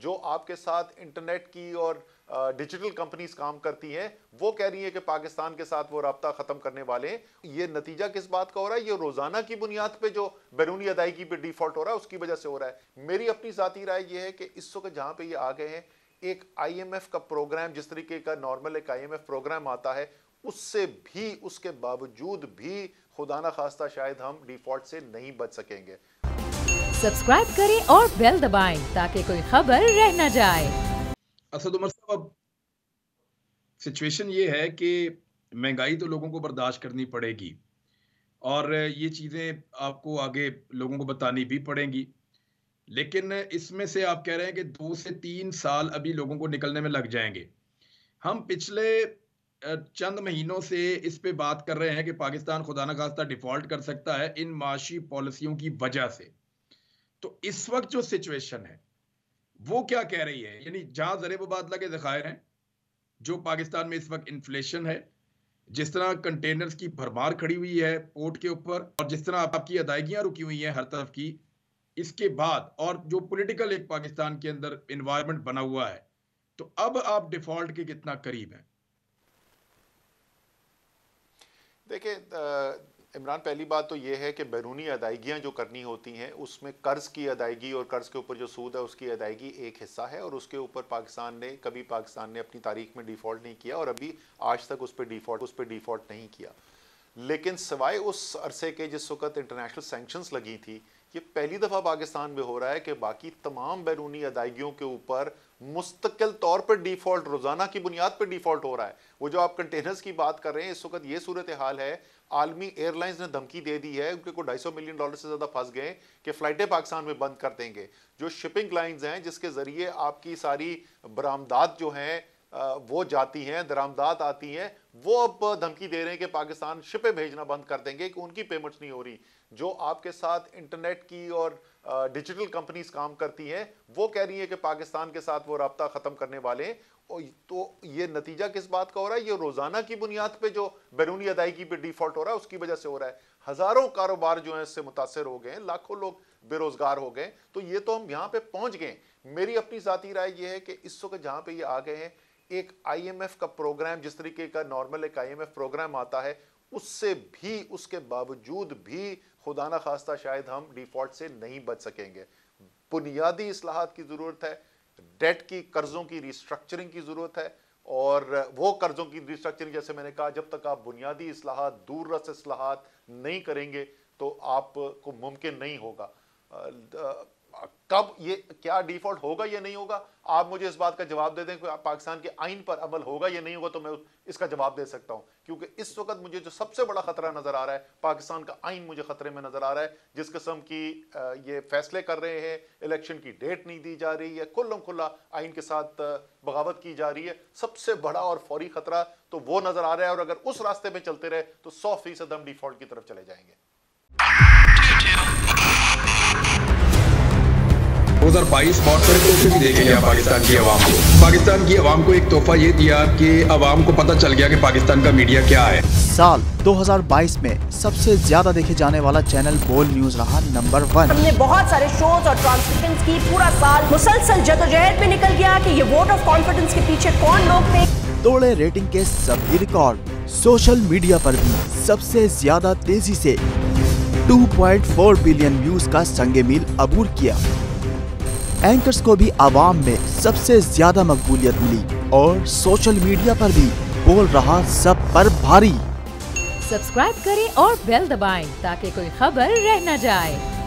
जो आपके साथ इंटरनेट की और डिजिटल कंपनीज काम करती हैं, वो कह रही है कि पाकिस्तान के साथ वो राब्ता खत्म करने वाले हैं। ये नतीजा किस बात का हो रहा है? ये रोजाना की बुनियाद पे जो बैरूनी अदायगी पे डिफॉल्ट हो रहा है उसकी वजह से हो रहा है। मेरी अपनी जाती राय ये है कि इस वक्त जहां पे ये आ गए हैं, एक IMF का प्रोग्राम जिस तरीके का नॉर्मल एक IMF प्रोग्राम आता है, उससे भी, उसके बावजूद भी खुदा ना खास्ता शायद हम डिफॉल्ट से नहीं बच सकेंगे। सब्सक्राइब करें और बेल दबाएं ताकि कोई खबर रह न जाए। असद उमर साहब, अब सिचुएशन ये है कि महंगाई तो लोगों को बर्दाश्त करनी पड़ेगी और ये चीज़ें आपको आगे लोगों को बतानी भी पड़ेंगी, लेकिन इसमें से आप कह रहे हैं कि 2 से 3 साल अभी लोगों को निकलने में लग जाएंगे। हम पिछले चंद महीनों से इस पे बात कर रहे हैं कि पाकिस्तान खुदा न खास्ता डिफॉल्ट कर सकता है इन माशी पॉलिसियों की वजह से। तो इस वक्त जो सिचुएशन है वो क्या कह रही है? यानी जहां ज़रे मुबादला के ज़खायर हैं, जो पाकिस्तान में इस वक्त इन्फ्लेशन है, जिस तरह कंटेनर्स की भरमार खड़ी हुई है पोर्ट के ऊपर, और जिस तरह आपकी अदायगियां रुकी हुई हैं हर तरफ की, इसके बाद और जो पॉलिटिकल एक पाकिस्तान के अंदर इन्वायरमेंट बना हुआ है, तो अब आप डिफॉल्ट के कितना करीब हैं? देखिए इमरान, पहली बात तो यह है कि बैरूनी अदायगियाँ जो करनी होती हैं उसमें कर्ज़ की अदायगी और कर्ज़ के ऊपर जो सूद है उसकी अदायगी एक हिस्सा है, और उसके ऊपर पाकिस्तान ने अपनी तारीख में डिफ़ॉल्ट नहीं किया और अभी आज तक उस पर डिफ़ॉल्ट नहीं किया। लेकिन सिवाय उस अरसे के जिस वक्त इंटरनेशनल सैंक्शंस लगी थी, ये पहली दफ़ा पाकिस्तान में हो रहा है कि बाकी तमाम बैरूनी अदायगियों के ऊपर मुस्तकिल तौर पर डिफ़ॉल्ट, रोज़ाना की बुनियाद पर डिफ़ॉल्ट हो रहा है। वो जो आप कंटेनर्स की बात कर रहे हैं, इस वक्त ये सूरत हाल है, आलमी एयरलाइंस ने धमकी दे दी है, उनके को $250 मिलियन से ज़्यादा फंस गए कि फ़्लाइटें पाकिस्तान में बंद कर देंगे। जो शिपिंग लाइन्स हैं जिसके ज़रिए आपकी सारी बरामदात जो हैं वो जाती हैं, दरामदात आती हैं, वो अब धमकी दे रहे हैं कि पाकिस्तान शिपें भेजना बंद कर देंगे कि उनकी पेमेंट्स नहीं हो रही। जो आपके साथ इंटरनेट की और डिजिटल कंपनीज काम करती हैं, वो कह रही हैं कि पाकिस्तान के साथ वो राब्ता ख़त्म करने वाले हैं। तो ये नतीजा किस बात का हो रहा है? ये रोज़ाना की बुनियाद पे जो बैरूनी अदायगी पे डिफ़ॉल्ट हो रहा है उसकी वजह से हो रहा है। हज़ारों कारोबार जो हैं इससे मुतासर हो गए, लाखों लोग बेरोज़गार हो गए। तो ये तो हम यहाँ पे पहुँच गए। मेरी अपनी ज़ाती राय ये है कि इस वक्त जहाँ पे ये आ गए हैं, एक IMF का प्रोग्राम जिस तरीके का नॉर्मल एक IMF प्रोग्राम आता है, उससे भी, उसके बावजूद भी खुदा ना खास्ता शायद हम डिफ़ॉल्ट से नहीं बच सकेंगे। बुनियादी इस्लाहात की ज़रूरत है, डेट की, कर्ज़ों की रिस्ट्रक्चरिंग की ज़रूरत है, और वो कर्ज़ों की रिस्ट्रक्चरिंग, जैसे मैंने कहा, जब तक आप बुनियादी इस्लाहात, दूररस इस्लाहात नहीं करेंगे तो आपको मुमकिन नहीं होगा। कब ये क्या डिफॉल्ट होगा या नहीं होगा, आप मुझे इस बात का जवाब दे दें कि पाकिस्तान के आइन पर अमल होगा या नहीं होगा, तो मैं इसका जवाब दे सकता हूं। क्योंकि इस वक्त मुझे जो सबसे बड़ा खतरा नजर आ रहा है, पाकिस्तान का आइन मुझे खतरे में नजर आ रहा है। जिस किस्म की ये फैसले कर रहे हैं, इलेक्शन की डेट नहीं दी जा रही है, खुल्लम खुल्ला आइन के साथ बगावत की जा रही है, सबसे बड़ा और फौरी खतरा तो वो नजर आ रहा है। और अगर उस रास्ते में चलते रहे तो 100% हम डिफॉल्ट की तरफ चले जाएंगे। 2022 बहुत सारे तोहफे भी देखे गया पाकिस्तान की अवाम को एक तोहफा ये दिया कि अवाम को पता चल गया कि पाकिस्तान का मीडिया क्या है। साल 2022 में सबसे ज्यादा देखे जाने वाला चैनल बोल न्यूज रहा नंबर 1। हमने बहुत सारे शोज और ट्रांसमिशंस की, पूरा साल मुसलसल जदोजहद में निकल गया कि ये वोट ऑफ कॉन्फिडेंस के पीछे कौन लोग थे। तोड़े रेटिंग के सभी रिकॉर्ड। सोशल मीडिया पर भी सबसे ज्यादा तेजी से 2.4 बिलियन व्यूज का संगे मील अबूर किया। एंकर्स को भी आवाम में सबसे ज्यादा मकबूलियत मिली और सोशल मीडिया पर भी बोल रहा सब पर भारी। सब्सक्राइब करें और बेल दबाएं ताकि कोई खबर रह न जाए।